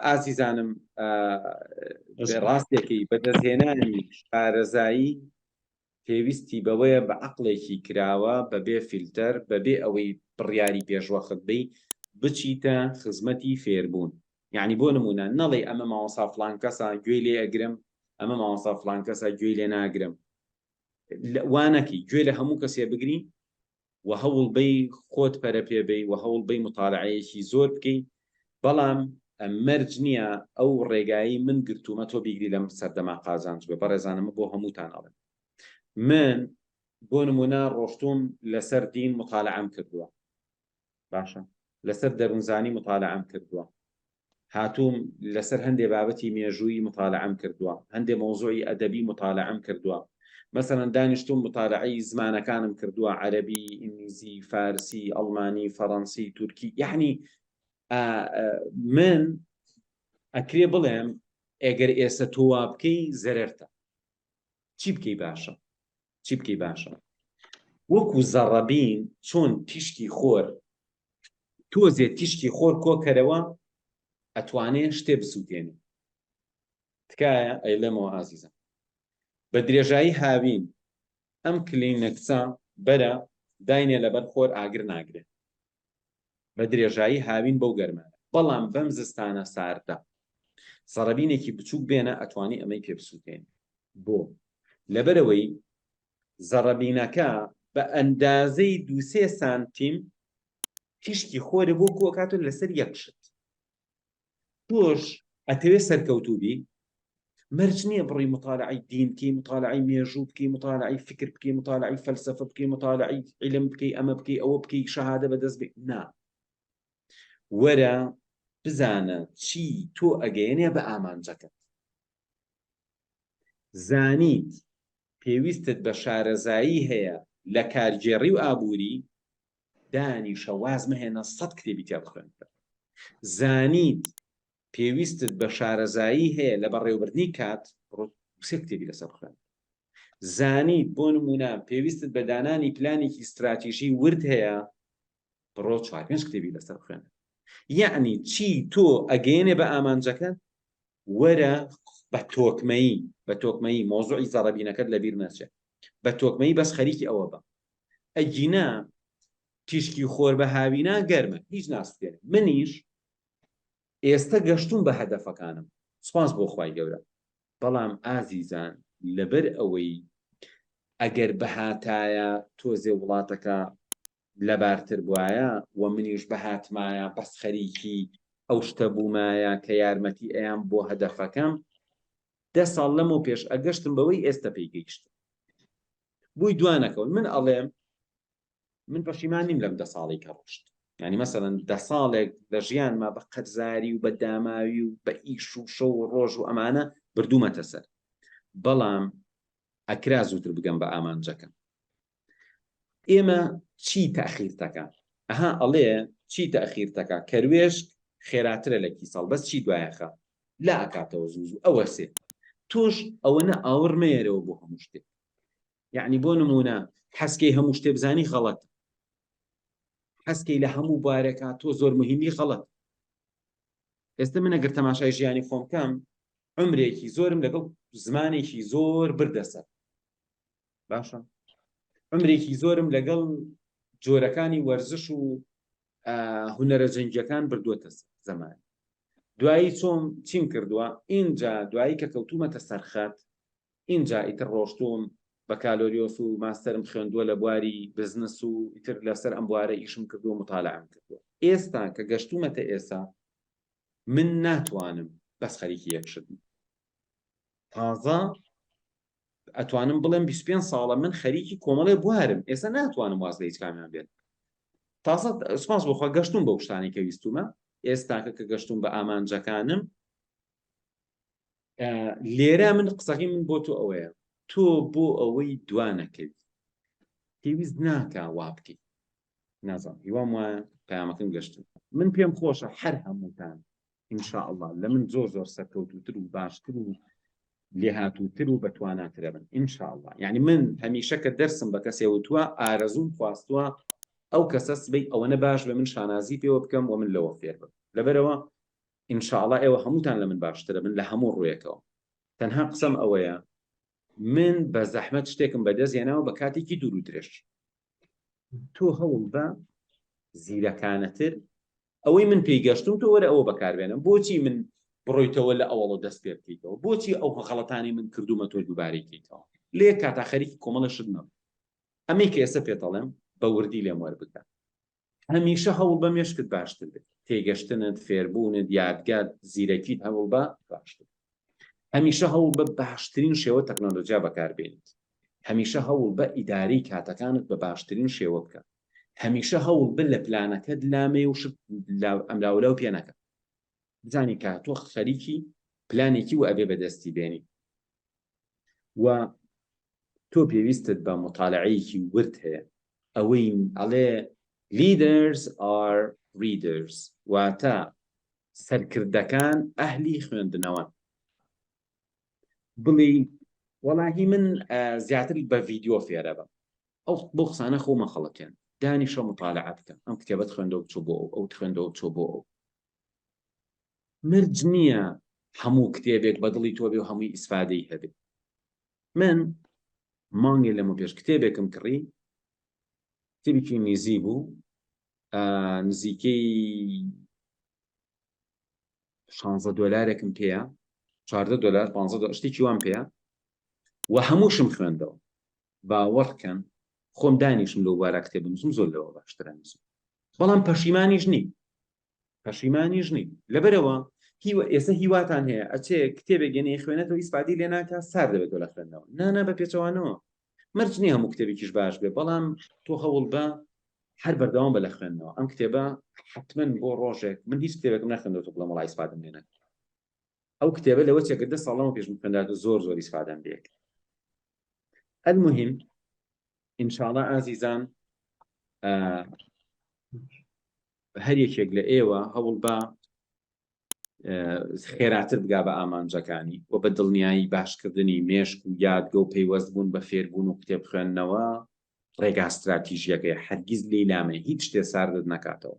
ئازیزانم ڕاستێکی بەدەستهێنانی شارەزایی پێویستی بەوەیە بە عەقڵێکی کراوە بەبێ فیلتەر بەبێ ئەوەی بڕیاری پێشوەخت بی بچیتە خزمەتی فێربوون. یعنی بۆ نمونە نەڵێ ئەمە مامۆستا فڵان کەسە گوێی لێ ئەگرم، ئەمە مامۆستا فڵان کەسە گوێی لێ ناگرم. وانەکی گوێ لە هەموو کەسێ بگری و هەوڵ بی خۆت پەرە پێبی و هەوڵ بی مطالعەیەکی زۆر بکەی، بەڵام مەرج نییە ئەو ڕێگایی من گرتومە تۆ بیگری لەم سەردەما قازانج بێ. بەڕێزانمە بۆ هەمووتان ئەڵێم، من بۆ نمونە ڕۆشتوم لەسەر دین مطالعەم کردووە، باشە، لەسەر دەروونزانی مطالعەم کردووە، هاتووم لەسەر هەندێک بابەتی مێژووی مطالعەم کردووە، هەندێک مۆزوعی ئەدەبی مطالعەم کردووە. مثلا دانیشتوم مطالعەی زمانەکانم کردووە، عەرەبی، ئینگلیزی، فارسی، ئەڵمانی، فەڕەنسی، تورکی. یعنی من ئەکرێ بڵێم ئەگەر ئێستا تۆ وا بکەی زەرەرتە. چی بکەی باشە؟ چی بکەی باشە؟ وەکو زەڕەبین چۆن تیشکی خۆر تۆزێ تیشکی خۆر کۆکەرەوە ئەتوانێ شتێ بسووتێنێ. تکایە ئەیڵێمەوە ئازیزم، بە درێژایی هاوین ئەم کلینەکسە بەرە داینێ لەبەر خۆر ئاگر ناگرێت. بە درێژایی هاوین بەو گەرمانە، بەڵام بەم زستانە ساردە زەڕەبینێکی بچووک بێنە ئەتوانی ئەمەی پێ بسووتێنێ. بۆ لەبەرەوەی زەڕەبینەکە بە ئەندازەی 2-3 سانتیم تیشکی خۆرە بۆ کۆکاتون لەسەر یەکشت. تۆش ئەتەوێ سەرکەوتوبی، مەرج نییە بڕی مطالعەی دین بکەی، مطالعەی مێژوو بکەی، مطالعەی فکر بکەی، مطالعەی فەلسەفە بکەی، مطالعەی عیلم بکەی، ئەمە بکەی، ئەوە بکەی، شەهادە بەدەست بێ. نا، وەرە بزانە چی تۆ ئەگەیەنێ بە ئامانجەکەت. زانیت پێویستت بە شارەزایی هەیە لە کارگێڕی و ئابووری، دانیشە واز مەهێنە 100 کتێبی تێ بخوێنەوە. زانیت پێویستت بە شارەزایی هەیە لە بەڕێوەبردنی کات، بڕۆ 3 کتێبی لەسەر بخوێن. زانیت بۆ نمونە پێویستت بە دانانی پلانێکی استراتیژی ورد هەیە، بڕۆ 4-5 کتێبی لەسەر بخوێن. یعنی چی تۆ ئەگەیەنێ بە ئامانجەکەت، وەرە بە تۆکمەیی مۆزوعی زەڕەبینەکەت لەبیر نەچێت، بە تۆکمەیی بەس خەریکی ئەوە بە. ئەگینا تیشکی خۆر بە هاوینا گەرمە، هیچ ناسووتێنێ. منیش ئێستا گەشتوم بە هەدەفەکانم، سوپاس بۆ خوای گەورە. بەڵام ئازیزان لەبەر ئەوەی ئەگەر بەهاتایە تۆزێ وڵاتەکە لەبارتر بوایە و منیش بەهاتمایە بەس خەریکی ئەو شتە بوومایە کە یارمەتی ئەیان بۆ هەدەفەکەم، 10 ساڵ لەمەوە پێش ئەگەشتم بەوەی ئێستا پێیگەیشتم. بووی دوانەکەون. من ئەڵێم من پەشیمان نیم لەم 10 ساڵی کە ڕۆشت. یعنی مەسەڵەن 10 ساڵێک لە ژیانما بە قەرزاری و بە داماوی و بە ئیش و شەو و ڕۆژ و ئەمانە بردوومەتە سەر. بەڵام ئەکرا زووتر بگەم بە ئامانجەکەم. ئێمە چی تەخیرتەکە؟ ئەها ئەڵێ چی تەخیرتەکە؟ کەروێشک خێراترە لە کیسەڵ، بەس چی دوایەخە؟ لا ئەکاتەوە زوو ئەوە سێ. تۆش ئەوەنە ئاور مێرەوە بۆ هەموو شتێک. یعنی بۆ نمونە حەسکەی هەموو شتێ بزانی غەڵەت، حەسکەی لە هەموو بارێکە تۆ زۆر مهمی غەڵەت. ئێستا من ئەگەر تەماشای ژیانی خۆم کەم، عمرێکی زۆرم لەگەڵ زمانێکی زۆر بردەسەر، باشە، عمرێکی زۆرم لەگەڵ جۆرەکانی وەرزش و هونەرە جەنگیەکان بردووەتە زەمان. دوایی چۆم چیم کردووە؟ اینجا دوایی کە کەوتومەتە سەرخەت، اینجا ئیتر ڕۆشتوم بەکالۆریۆس و ماستەرم خوێندووە لە بواری بزنس و ئیتر لەسەر ئەم بوارە ئیشم کردووە، مطالعەم کردووە. ئێستا کە گەشتومەتە ئێستا من ناتوانم بەس خەریکی یەکشتم. تازە ئەتوانم بڵێم 25 ساڵە من خەریکی کۆمەڵێ بوارم، ئێستا ناتوانم واز لە هیچ کامیان بێت. تازە سوپاس بۆخوا گەشتوم بە شتانی کە ویستومە. ئێستاکە کە گەشتوم بە ئامانجەکانم، لێرە من قسەکەی من بۆ تۆ ئەوەیە، تۆ بۆ ئەوەی دوانەکەوی پێویست ناکە وا بکەی. نازانم هیوام وایە پەیامەکەم گەشتم. من پێم خۆشە هەر هەمووتان ئینشاءالله لە من زۆر زۆر سەرکەوتووتر و باشتر و لێهاتووتر و بەتواناترە بن ئینشاءالله. یعنی من هەمیشە کە دەرسم بە کەسێ وتووە ئارەزوم خواستووە ئەو کەسە سبەی ئەوەنە باش بە من شانازی پێوە بکەم و من لەوە فێر بم. لەبەرەوە ئینشاءڵڵا ئێوە هەمووتان لە من باشترە من لە هەموو ڕوویەکەوە تەنها قسەم ئەوەیە من بە زەحمەت شتێکم بەدەست هێناوە بە کاتێکی دوور و درێژ تۆ هەوڵ بە زیرەکانەتر ئەوەی من پێیگەشتم تۆ وەرە ئەوە بەکاربێنم بۆچی من بڕۆیتەوە لە ئەوڵە دەست پێ بکەیتەوە بۆچی ئەو غەڵەتانی من کردومە تۆ دووبارەی کەیتەوە لێ کاتا خەریکی کۆمەڵە شت نەبوو ئەمەی کە ئێستا پێتەڵێم بە وردی لێم وەربگە هەمیشە هەوڵ بە مێشکت باشتر بێت تێگەشتنت فێربوونت یادگار زیرەکیت هەوڵ بە باشتر هەمیشە هەوڵ بە باشترین شێوە تەکنۆلۆژیا بەکاربێنیت هەمیشە هەوڵ بە ئیداری کاتەکانت بە باشترین شێوە بکە هەمیشە هەوڵ بن لە پلانەکەت لامێ و شت ئەم لاولاو پێ نەکە بزانی کە تۆ خەریکی پلانێکی و ئەبێ بەدەستی بێنی و تۆ پێویستت بە مطالعەیەکی ورد هەیە ئەوەی ئەڵێ leaders are readers واتە سەرکردەکان ئەهلی خوێندنەوەن بڵی وەڵاهی من زیاتر بە ڤیدیۆ فێرە بم ئەو بۆ قسانە خۆمە خەڵەتێن دانیشە مطالعە بکەم ئەم کتێبەت خوێندەوە بچۆ بۆ ئەو خوێندەوە بچۆ بۆ ئەو مرج نییە هەموو کتێبێک بە دڵی تۆ بێ و هەمووی ئیسفادەی هەبێت من مانگێ لەمە پێش کتێبێکم کڕی کتێبێکی نزیک بوو نزیکەی 16 دۆلارێکم پێیە 14 دلار 15 دلار شتێکی وام پێیە و هەمووشم خوێندەوە باوەڕکەن خۆم دانیشم لەو بارە کتێبم نووسم زۆر لەوە باشترە نووسم بەڵام پەشیمانیش نی لەبەرەوە ئێستا هیواتان هەیە ئەچێ کتێبێک گەنێ خوێنێتەوە ئیسپادی لێ ناکات سار دەبێتەوە لە خوێندنەوە نانە بە پێچەوانەوە مرج نییە هەموو کتێبێکیش باش بێ بەڵام تۆ هەوڵ بە هەر بەردەوام بە لە خوێندنەوە ئەم کتێبە حتمەن بۆ ڕۆژێک من هیچ کتێبێکم نەخوێندەوە بڵێم وەڵای ئیسپادەم لێ نەکرد ئەو کتێبە لەوە چێکە 10 ساڵەمە پێشم خوێندات و زۆر ئیسپادەم لێ کرد المهم ئینشاڵڵا ئازیزان هەر یەکێک لە ئێوە هەوڵ بە خێراتر بگا بە ئامانجەکانی و بە دڵنیایی باشکردنی مێشک و یادگە و پەیوەست بوون بە فێربوون و کتێب خوێندنەوە ڕێگا استراتیژیەکەی هەرگیز لێلامێ هیچ شتێ ساردت نکاتەوە